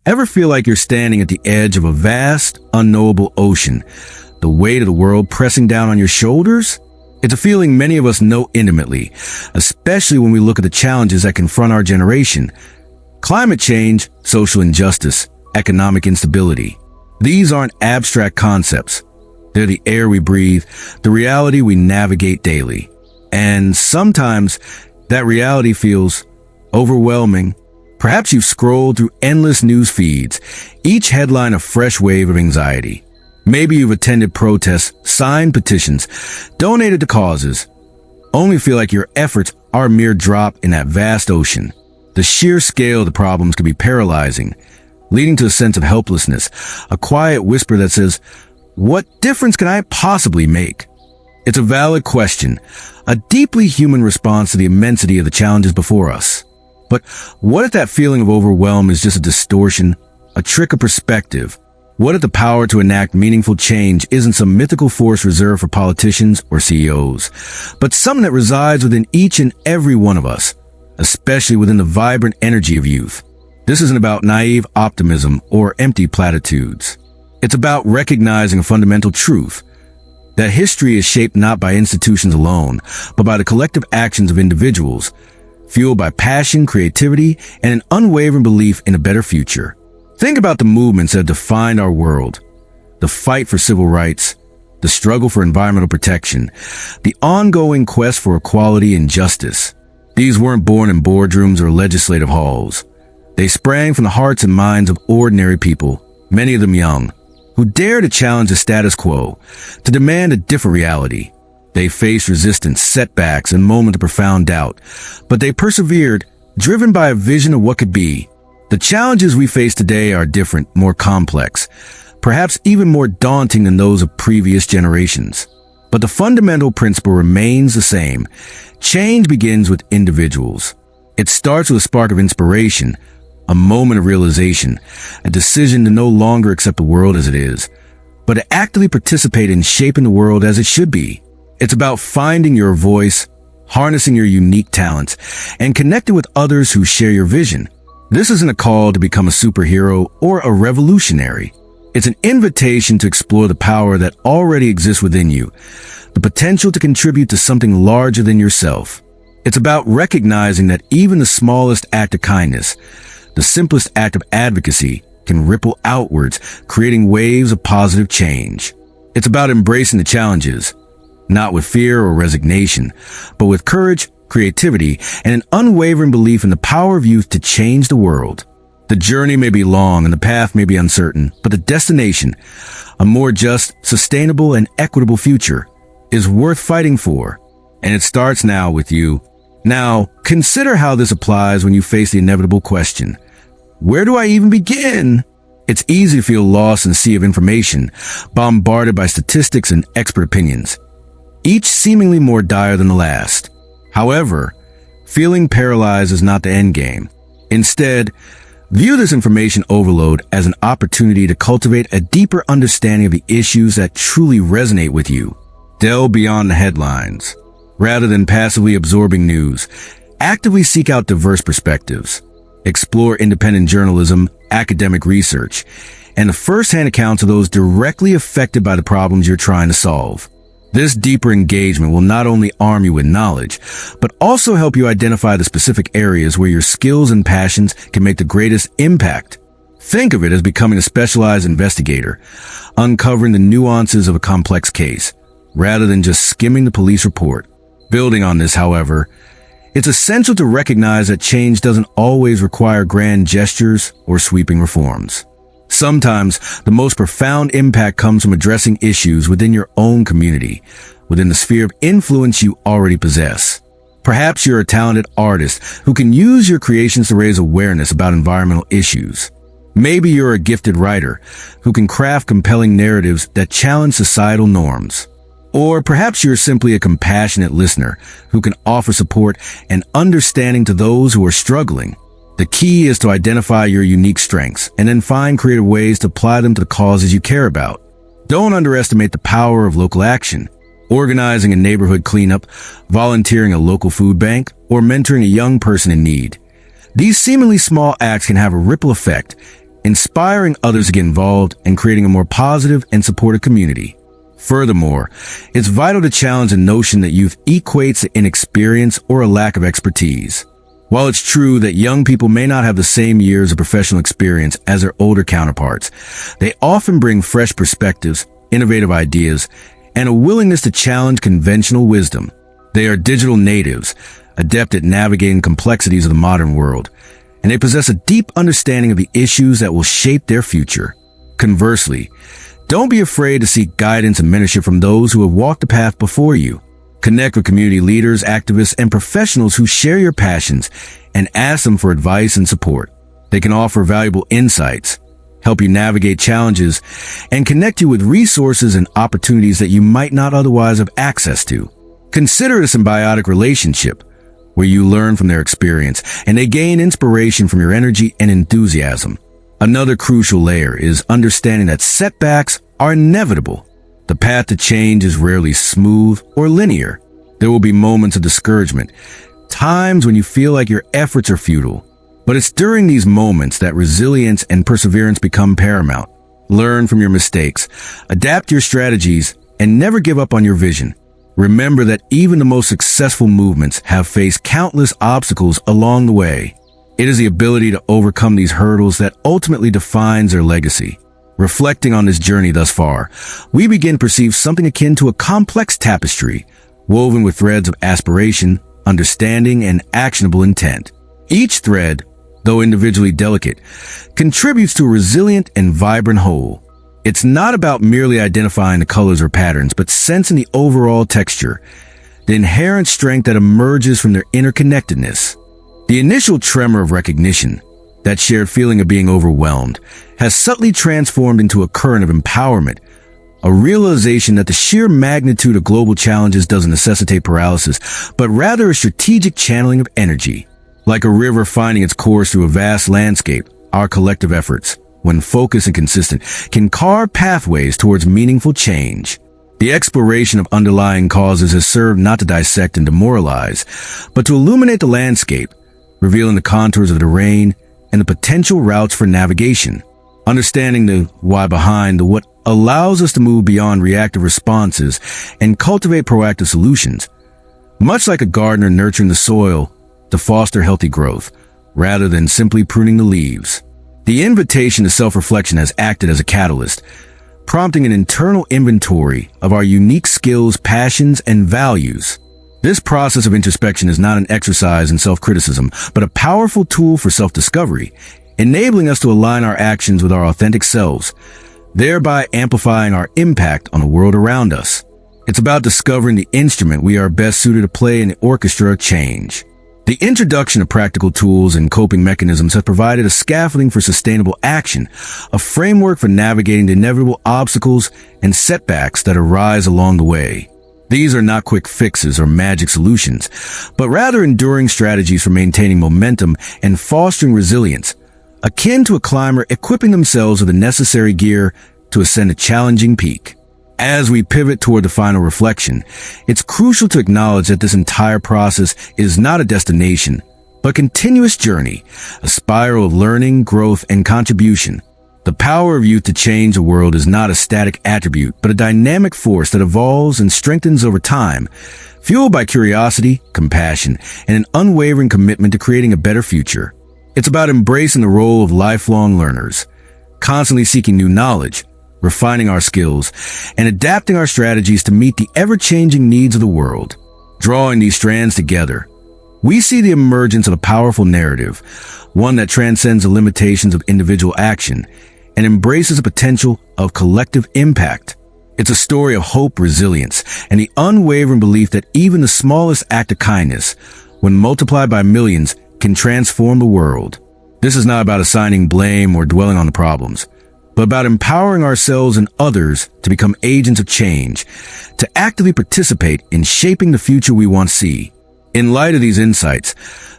Ever feel like you're standing at the edge of a vast, unknowable ocean, the weight of the world pressing down on your shoulders? It's a feeling many of us know intimately, especially when we look at the challenges that confront our generation. Climate change, social injustice, economic instability. These aren't abstract concepts. They're the air we breathe, the reality we navigate daily. And sometimes that reality feels overwhelming. Perhaps you've scrolled through endless news feeds, each headline a fresh wave of anxiety. Maybe you've attended protests, signed petitions, donated to causes, only feel like your efforts are a mere drop in that vast ocean. The sheer scale of the problems can be paralyzing, leading to a sense of helplessness, a quiet whisper that says, "What difference can I possibly make?" It's a valid question, a deeply human response to the immensity of the challenges before us. But what if that feeling of overwhelm is just a distortion, a trick of perspective? What if the power to enact meaningful change isn't some mythical force reserved for politicians or CEOs, but something that resides within each and every one of us, especially within the vibrant energy of youth? This isn't about naive optimism or empty platitudes. It's about recognizing a fundamental truth, that history is shaped not by institutions alone, but by the collective actions of individuals, fueled by passion, creativity, and an unwavering belief in a better future. Think about the movements that have defined our world. The fight for civil rights, the struggle for environmental protection, the ongoing quest for equality and justice. These weren't born in boardrooms or legislative halls. They sprang from the hearts and minds of ordinary people, many of them young, who dared to challenge the status quo, to demand a different reality. They faced resistance, setbacks, and moments of profound doubt, but they persevered, driven by a vision of what could be. The challenges we face today are different, more complex, perhaps even more daunting than those of previous generations. But the fundamental principle remains the same. Change begins with individuals. It starts with a spark of inspiration, a moment of realization, a decision to no longer accept the world as it is, but to actively participate in shaping the world as it should be. It's about finding your voice, harnessing your unique talents, and connecting with others who share your vision. This isn't a call to become a superhero or a revolutionary. It's an invitation to explore the power that already exists within you, the potential to contribute to something larger than yourself. It's about recognizing that even the smallest act of kindness, the simplest act of advocacy, can ripple outwards, creating waves of positive change. It's about embracing the challenges, not with fear or resignation, but with courage, creativity, and an unwavering belief in the power of youth to change the world. The journey may be long and the path may be uncertain, but the destination, a more just, sustainable, and equitable future, is worth fighting for. And it starts now with you. Now, consider how this applies when you face the inevitable question, where do I even begin? It's easy to feel lost in a sea of information, bombarded by statistics and expert opinions, each seemingly more dire than the last. However, feeling paralyzed is not the end game. Instead, view this information overload as an opportunity to cultivate a deeper understanding of the issues that truly resonate with you. Delve beyond the headlines. Rather than passively absorbing news, actively seek out diverse perspectives. Explore independent journalism, academic research, and the first-hand accounts of those directly affected by the problems you're trying to solve. This deeper engagement will not only arm you with knowledge, but also help you identify the specific areas where your skills and passions can make the greatest impact. Think of it as becoming a specialized investigator, uncovering the nuances of a complex case, rather than just skimming the police report. Building on this, however, it's essential to recognize that change doesn't always require grand gestures or sweeping reforms. Sometimes, the most profound impact comes from addressing issues within your own community, within the sphere of influence you already possess. Perhaps you're a talented artist who can use your creations to raise awareness about environmental issues. Maybe you're a gifted writer who can craft compelling narratives that challenge societal norms. Or perhaps you're simply a compassionate listener who can offer support and understanding to those who are struggling. The key is to identify your unique strengths and then find creative ways to apply them to the causes you care about. Don't underestimate the power of local action. Organizing a neighborhood cleanup, volunteering a local food bank, or mentoring a young person in need. These seemingly small acts can have a ripple effect, inspiring others to get involved and creating a more positive and supportive community. Furthermore, it's vital to challenge the notion that youth equates to inexperience or a lack of expertise. While it's true that young people may not have the same years of professional experience as their older counterparts, they often bring fresh perspectives, innovative ideas, and a willingness to challenge conventional wisdom. They are digital natives, adept at navigating complexities of the modern world, and they possess a deep understanding of the issues that will shape their future. Conversely, don't be afraid to seek guidance and mentorship from those who have walked the path before you. Connect with community leaders, activists, and professionals who share your passions and ask them for advice and support. They can offer valuable insights, help you navigate challenges, and connect you with resources and opportunities that you might not otherwise have access to. Consider it a symbiotic relationship where you learn from their experience and they gain inspiration from your energy and enthusiasm. Another crucial layer is understanding that setbacks are inevitable. The path to change is rarely smooth or linear. There will be moments of discouragement, times when you feel like your efforts are futile. But it's during these moments that resilience and perseverance become paramount. Learn from your mistakes, adapt your strategies, and never give up on your vision. Remember that even the most successful movements have faced countless obstacles along the way. It is the ability to overcome these hurdles that ultimately defines their legacy. Reflecting on this journey thus far, we begin to perceive something akin to a complex tapestry, woven with threads of aspiration, understanding, and actionable intent. Each thread, though individually delicate, contributes to a resilient and vibrant whole. It's not about merely identifying the colors or patterns, but sensing the overall texture, the inherent strength that emerges from their interconnectedness. The initial tremor of recognition, that shared feeling of being overwhelmed, has subtly transformed into a current of empowerment, a realization that the sheer magnitude of global challenges doesn't necessitate paralysis, but rather a strategic channeling of energy. Like a river finding its course through a vast landscape, our collective efforts, when focused and consistent, can carve pathways towards meaningful change. The exploration of underlying causes has served not to dissect and demoralize, but to illuminate the landscape, revealing the contours of the terrain and the potential routes for navigation. Understanding the why behind the what allows us to move beyond reactive responses and cultivate proactive solutions, much like a gardener nurturing the soil to foster healthy growth, rather than simply pruning the leaves. The invitation to self-reflection has acted as a catalyst, prompting an internal inventory of our unique skills, passions, and values. This process of introspection is not an exercise in self-criticism, but a powerful tool for self-discovery, enabling us to align our actions with our authentic selves, thereby amplifying our impact on the world around us. It's about discovering the instrument we are best suited to play in the orchestra of change. The introduction of practical tools and coping mechanisms has provided a scaffolding for sustainable action, a framework for navigating the inevitable obstacles and setbacks that arise along the way. These are not quick fixes or magic solutions, but rather enduring strategies for maintaining momentum and fostering resilience, akin to a climber equipping themselves with the necessary gear to ascend a challenging peak. As we pivot toward the final reflection, it's crucial to acknowledge that this entire process is not a destination, but a continuous journey, a spiral of learning, growth, and contribution. The power of youth to change the world is not a static attribute, but a dynamic force that evolves and strengthens over time, fueled by curiosity, compassion, and an unwavering commitment to creating a better future. It's about embracing the role of lifelong learners, constantly seeking new knowledge, refining our skills, and adapting our strategies to meet the ever-changing needs of the world. Drawing these strands together, we see the emergence of a powerful narrative, one that transcends the limitations of individual action and embraces the potential of collective impact. It's a story of hope, resilience, and the unwavering belief that even the smallest act of kindness, when multiplied by millions, can transform the world. This is not about assigning blame or dwelling on the problems, but about empowering ourselves and others to become agents of change, to actively participate in shaping the future we want to see. In light of these insights,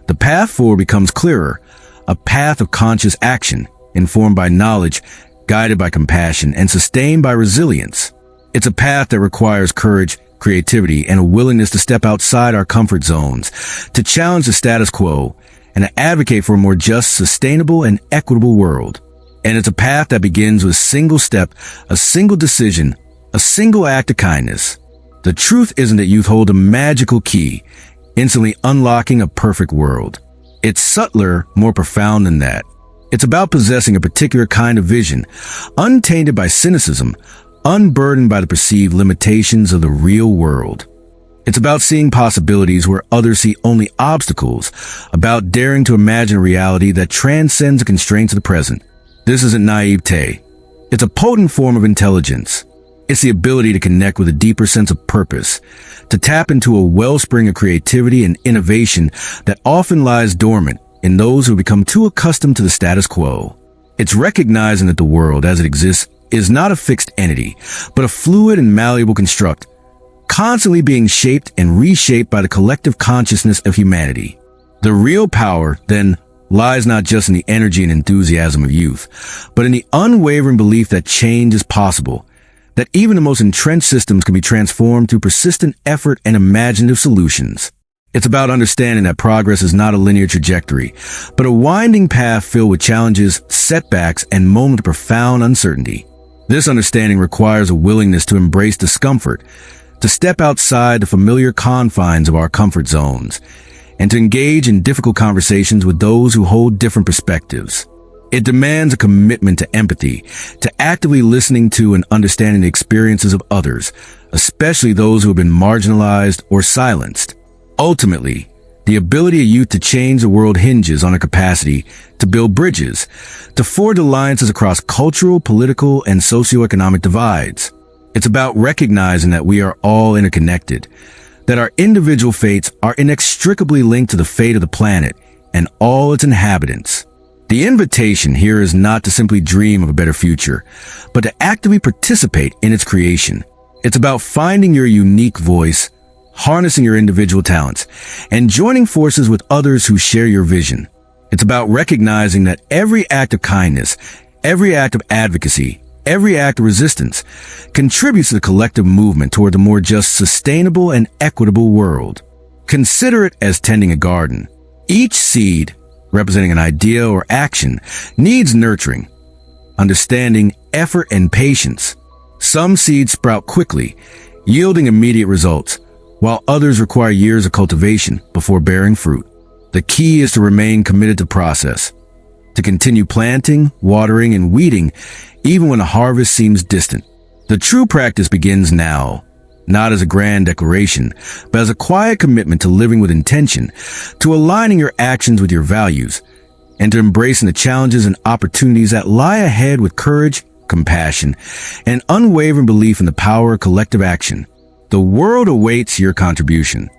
the path forward becomes clearer, a path of conscious action, informed by knowledge, guided by compassion, and sustained by resilience. It's a path that requires courage, creativity, and a willingness to step outside our comfort zones, to challenge the status quo, and to advocate for a more just, sustainable, and equitable world. And it's a path that begins with a single step, a single decision, a single act of kindness. The truth isn't that youth hold a magical key, instantly unlocking a perfect world. It's subtler, more profound than that. It's about possessing a particular kind of vision, untainted by cynicism, unburdened by the perceived limitations of the real world. It's about seeing possibilities where others see only obstacles, about daring to imagine a reality that transcends the constraints of the present. This isn't naivete. It's a potent form of intelligence. It's the ability to connect with a deeper sense of purpose, to tap into a wellspring of creativity and innovation that often lies dormant in those who become too accustomed to the status quo. It's recognizing that the world, as it exists, is not a fixed entity, but a fluid and malleable construct, constantly being shaped and reshaped by the collective consciousness of humanity. The real power, then, lies not just in the energy and enthusiasm of youth, but in the unwavering belief that change is possible, that even the most entrenched systems can be transformed through persistent effort and imaginative solutions. It's about understanding that progress is not a linear trajectory, but a winding path filled with challenges, setbacks, and moments of profound uncertainty. This understanding requires a willingness to embrace discomfort, to step outside the familiar confines of our comfort zones, and to engage in difficult conversations with those who hold different perspectives. It demands a commitment to empathy, to actively listening to and understanding the experiences of others, especially those who have been marginalized or silenced. Ultimately, the ability of youth to change the world hinges on a capacity to build bridges, to forge alliances across cultural, political, and socioeconomic divides. It's about recognizing that we are all interconnected, that our individual fates are inextricably linked to the fate of the planet and all its inhabitants. The invitation here is not to simply dream of a better future, but to actively participate in its creation. It's about finding your unique voice, harnessing your individual talents, and joining forces with others who share your vision. It's about recognizing that every act of kindness, every act of advocacy, every act of resistance contributes to the collective movement toward a more just, sustainable, and equitable world. Consider it as tending a garden. Each seed, representing an idea or action, needs nurturing, understanding, effort, and patience. Some seeds sprout quickly, yielding immediate results, while others require years of cultivation before bearing fruit. The key is to remain committed to process, to continue planting, watering, and weeding even when the harvest seems distant. The true practice begins now, not as a grand declaration, but as a quiet commitment to living with intention, to aligning your actions with your values, and to embracing the challenges and opportunities that lie ahead with courage, compassion, and unwavering belief in the power of collective action. The world awaits your contribution.